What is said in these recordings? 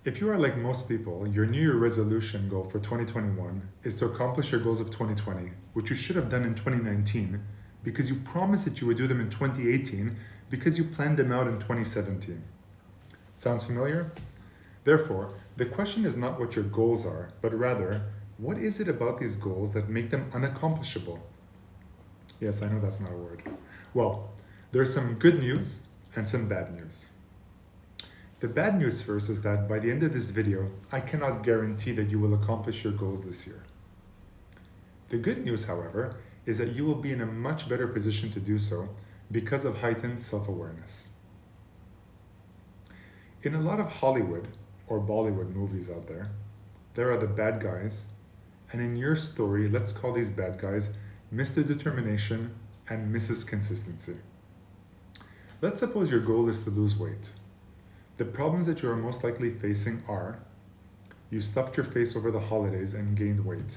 If you are like most people, your New Year resolution goal for 2021 is to accomplish your goals of 2020, which you should have done in 2019 because you promised that you would do them in 2018 because you planned them out in 2017. Sounds familiar? Therefore, the question is not what your goals are, but rather, what is it about these goals that make them unaccomplishable? Yes, I know that's not a word. Well, there's some good news and some bad news. The bad news first is that by the end of this video, I cannot guarantee that you will accomplish your goals this year. The good news, however, is that you will be in a much better position to do so because of heightened self-awareness. In a lot of Hollywood or Bollywood movies out there are the bad guys, and in your story, let's call these bad guys Mr. Determination and Mrs. Consistency. Let's suppose your goal is to lose weight. The problems that you are most likely facing are: you stuffed your face over the holidays and gained weight.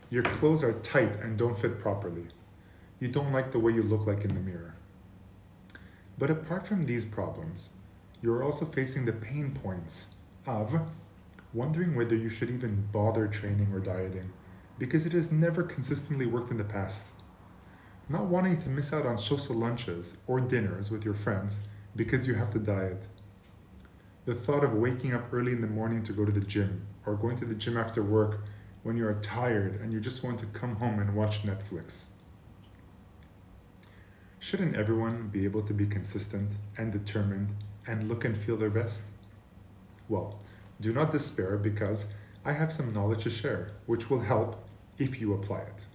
Your clothes are tight and don't fit properly. You don't like the way you look like in the mirror. But apart from these problems, you are also facing the pain points of wondering whether you should even bother training or dieting because it has never consistently worked in the past. Not wanting to miss out on social lunches or dinners with your friends because you have to diet. The thought of waking up early in the morning to go to the gym or going to the gym after work when you are tired and you just want to come home and watch Netflix. Shouldn't everyone be able to be consistent and determined and look and feel their best? Well, do not despair because I have some knowledge to share which will help if you apply it.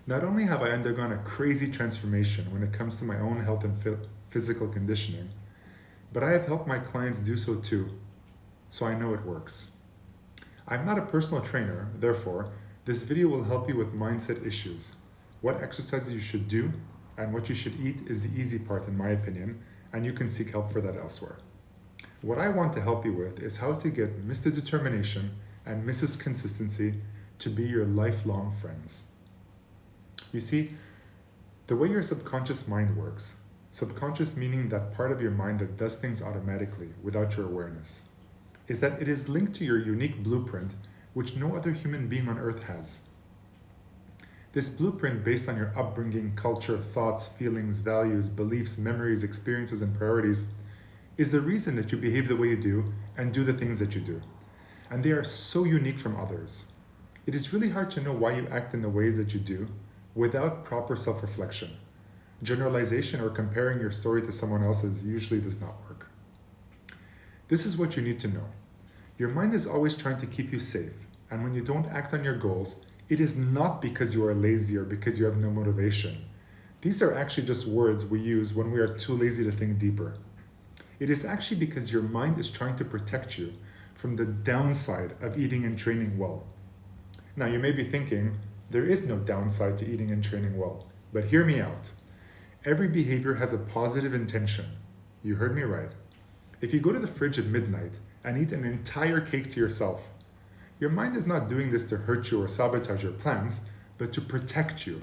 Not only have I undergone a crazy transformation when it comes to my own health and physical conditioning, but I have helped my clients do so too, so I know it works. I'm not a personal trainer, therefore, this video will help you with mindset issues. What exercises you should do and what you should eat is the easy part in my opinion, and you can seek help for that elsewhere. What I want to help you with is how to get Mr. Determination and Mrs. Consistency to be your lifelong friends. You see, the way your subconscious mind works, subconscious meaning that part of your mind that does things automatically without your awareness, is that it is linked to your unique blueprint which no other human being on earth has. This blueprint based on your upbringing, culture, thoughts, feelings, values, beliefs, memories, experiences, and priorities is the reason that you behave the way you do and do the things that you do. And they are so unique from others. It is really hard to know why you act in the ways that you do without proper self-reflection. Generalization or comparing your story to someone else's usually does not work. This is what you need to know. Your mind is always trying to keep you safe, and when you don't act on your goals, it is not because you are lazy or because you have no motivation. These are actually just words we use when we are too lazy to think deeper. It is actually because your mind is trying to protect you from the downside of eating and training well. Now you may be thinking, there is no downside to eating and training well, but hear me out. Every behavior has a positive intention. You heard me right. If you go to the fridge at midnight and eat an entire cake to yourself, your mind is not doing this to hurt you or sabotage your plans, but to protect you.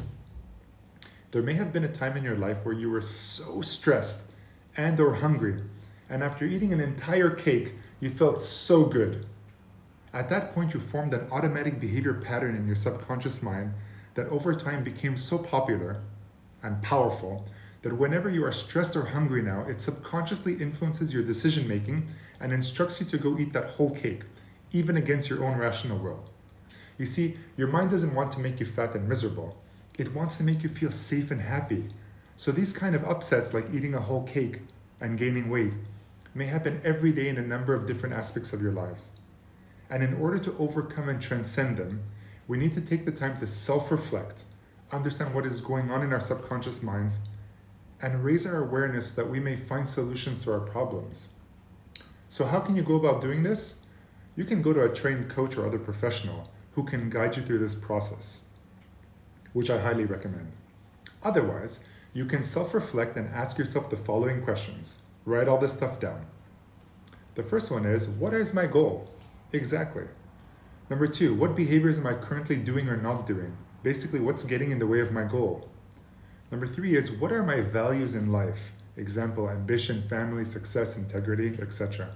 There may have been a time in your life where you were so stressed and or hungry, and after eating an entire cake, you felt so good. At that point, you formed an automatic behavior pattern in your subconscious mind that over time became so popular and powerful that whenever you are stressed or hungry now, it subconsciously influences your decision making and instructs you to go eat that whole cake, even against your own rational will. You see, your mind doesn't want to make you fat and miserable. It wants to make you feel safe and happy. So these kind of upsets like eating a whole cake and gaining weight may happen every day in a number of different aspects of your lives. And in order to overcome and transcend them, we need to take the time to self-reflect, understand what is going on in our subconscious minds, and raise our awareness so that we may find solutions to our problems. So how can you go about doing this? You can go to a trained coach or other professional who can guide you through this process, which I highly recommend. Otherwise, you can self-reflect and ask yourself the following questions. Write all this stuff down. The first one is, what is my goal? Exactly. Number 2, what behaviors am I currently doing or not doing? Basically, what's getting in the way of my goal? Number 3 is, what are my values in life? Example, ambition, family, success, integrity, etc.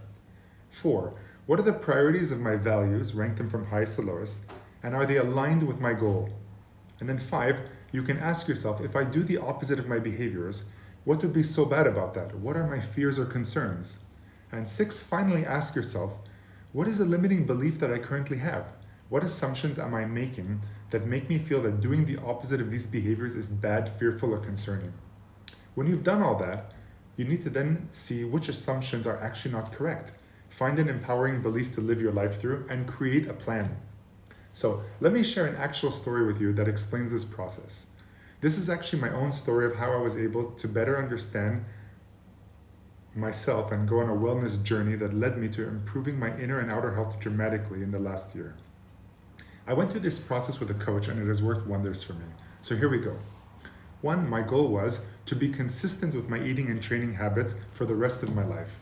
4, What are the priorities of my values? Rank them from highest to lowest. And are they aligned with my goal? And then 5, you can ask yourself, if I do the opposite of my behaviors, what would be so bad about that? What are my fears or concerns? And 6, finally ask yourself, what is the limiting belief that I currently have? What assumptions am I making that make me feel that doing the opposite of these behaviors is bad, fearful, or concerning? When you've done all that, you need to then see which assumptions are actually not correct. Find an empowering belief to live your life through and create a plan. So let me share an actual story with you that explains this process. This is actually my own story of how I was able to better understand myself and go on a wellness journey that led me to improving my inner and outer health dramatically in the last year. I went through this process with a coach and it has worked wonders for me. So here we go. 1, my goal was to be consistent with my eating and training habits for the rest of my life.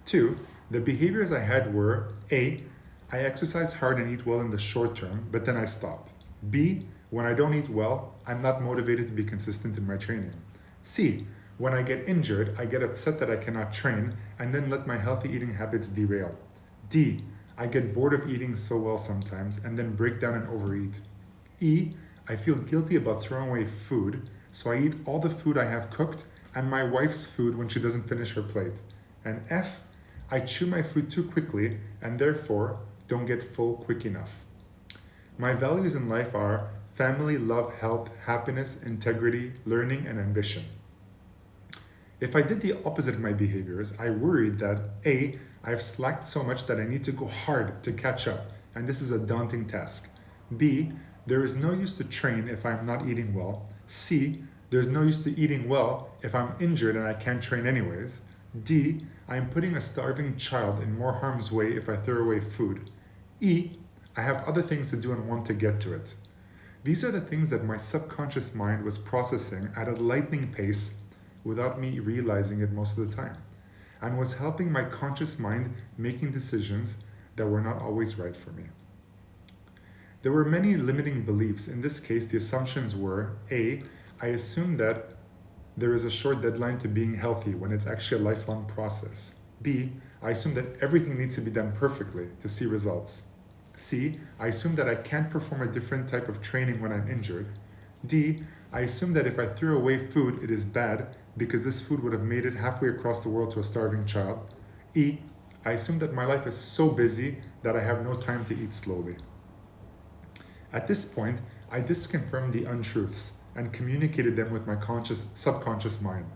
2, the behaviors I had were A, I exercise hard and eat well in the short term, but then I stop. B, when I don't eat well, I'm not motivated to be consistent in my training. C, when I get injured, I get upset that I cannot train and then let my healthy eating habits derail. D, I get bored of eating so well sometimes and then break down and overeat. E, I feel guilty about throwing away food, so I eat all the food I have cooked and my wife's food when she doesn't finish her plate. And F, I chew my food too quickly and therefore don't get full quick enough. My values in life are family, love, health, happiness, integrity, learning, and ambition. If I did the opposite of my behaviors, I worried that A, I've slacked so much that I need to go hard to catch up, and this is a daunting task. B, there is no use to train if I'm not eating well. C, there's no use to eating well if I'm injured and I can't train anyways. D, I'm putting a starving child in more harm's way if I throw away food. E, I have other things to do and want to get to it. These are the things that my subconscious mind was processing at a lightning pace without me realizing it most of the time, and was helping my conscious mind making decisions that were not always right for me. There were many limiting beliefs. In this case, the assumptions were A, I assumed that there is a short deadline to being healthy when it's actually a lifelong process. B, I assume that everything needs to be done perfectly to see results. C, I assume that I can't perform a different type of training when I'm injured. D, I assume that if I threw away food, it is bad because this food would have made it halfway across the world to a starving child. E, I assume that my life is so busy that I have no time to eat slowly. At this point, I disconfirmed the untruths and communicated them with my subconscious mind.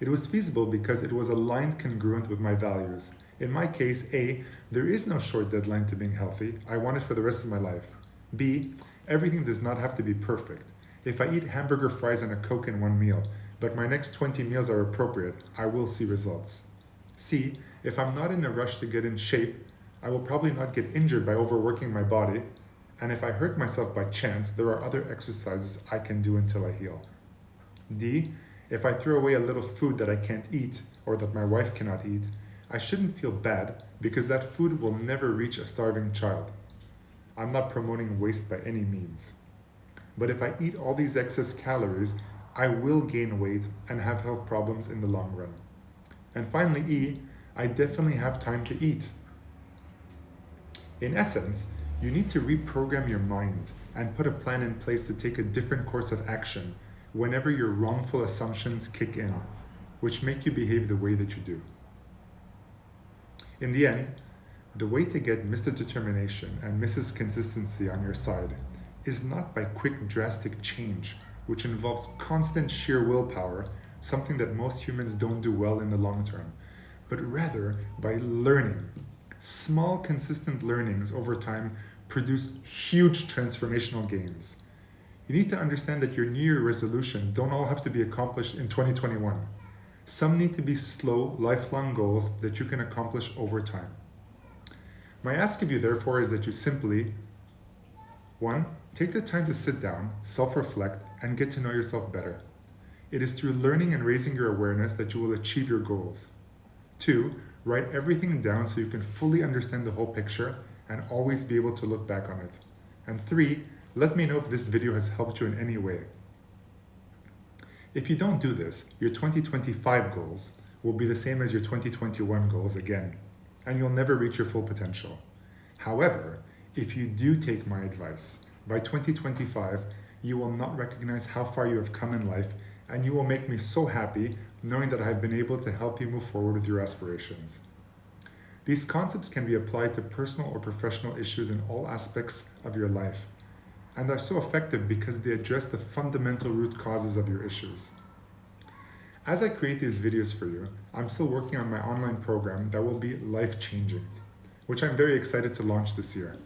It was feasible because it was aligned congruent with my values. In my case, A, there is no short deadline to being healthy. I want it for the rest of my life. B, everything does not have to be perfect. If I eat hamburger fries and a Coke in one meal, but my next 20 meals are appropriate, I will see results. C, if I'm not in a rush to get in shape, I will probably not get injured by overworking my body. And if I hurt myself by chance, there are other exercises I can do until I heal. D, if I throw away a little food that I can't eat or that my wife cannot eat, I shouldn't feel bad because that food will never reach a starving child. I'm not promoting waste by any means. But if I eat all these excess calories, I will gain weight and have health problems in the long run. And finally, E, I definitely have time to eat. In essence, you need to reprogram your mind and put a plan in place to take a different course of action whenever your wrongful assumptions kick in, which make you behave the way that you do. In the end, the way to get Mr. Determination and Mrs. Consistency on your side is not by quick drastic change, which involves constant sheer willpower, something that most humans don't do well in the long term, but rather by learning. Small, consistent learnings over time produce huge transformational gains. You need to understand that your New Year resolutions don't all have to be accomplished in 2021. Some need to be slow, lifelong goals that you can accomplish over time. My ask of you, therefore, is that you simply, 1, take the time to sit down, self-reflect, and get to know yourself better. It is through learning and raising your awareness that you will achieve your goals. 2, write everything down so you can fully understand the whole picture and always be able to look back on it. And 3, let me know if this video has helped you in any way. If you don't do this, your 2025 goals will be the same as your 2021 goals again. and you'll never reach your full potential. However, if you do take my advice, by 2025, you will not recognize how far you have come in life, and you will make me so happy knowing that I have been able to help you move forward with your aspirations. These concepts can be applied to personal or professional issues in all aspects of your life, and are so effective because they address the fundamental root causes of your issues. As I create these videos for you, I'm still working on my online program that will be life-changing, which I'm very excited to launch this year.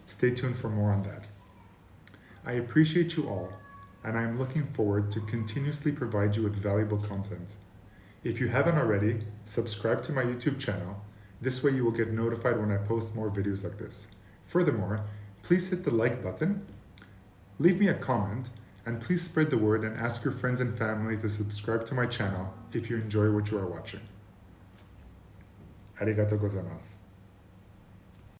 Stay tuned for more on that. I appreciate you all, and I'm looking forward to continuously provide you with valuable content. If you haven't already, subscribe to my YouTube channel. This way you will get notified when I post more videos like this. Furthermore, please hit the like button, leave me a comment, and please spread the word and ask your friends and family to subscribe to my channel if you enjoy what you are watching. Arigato gozaimasu.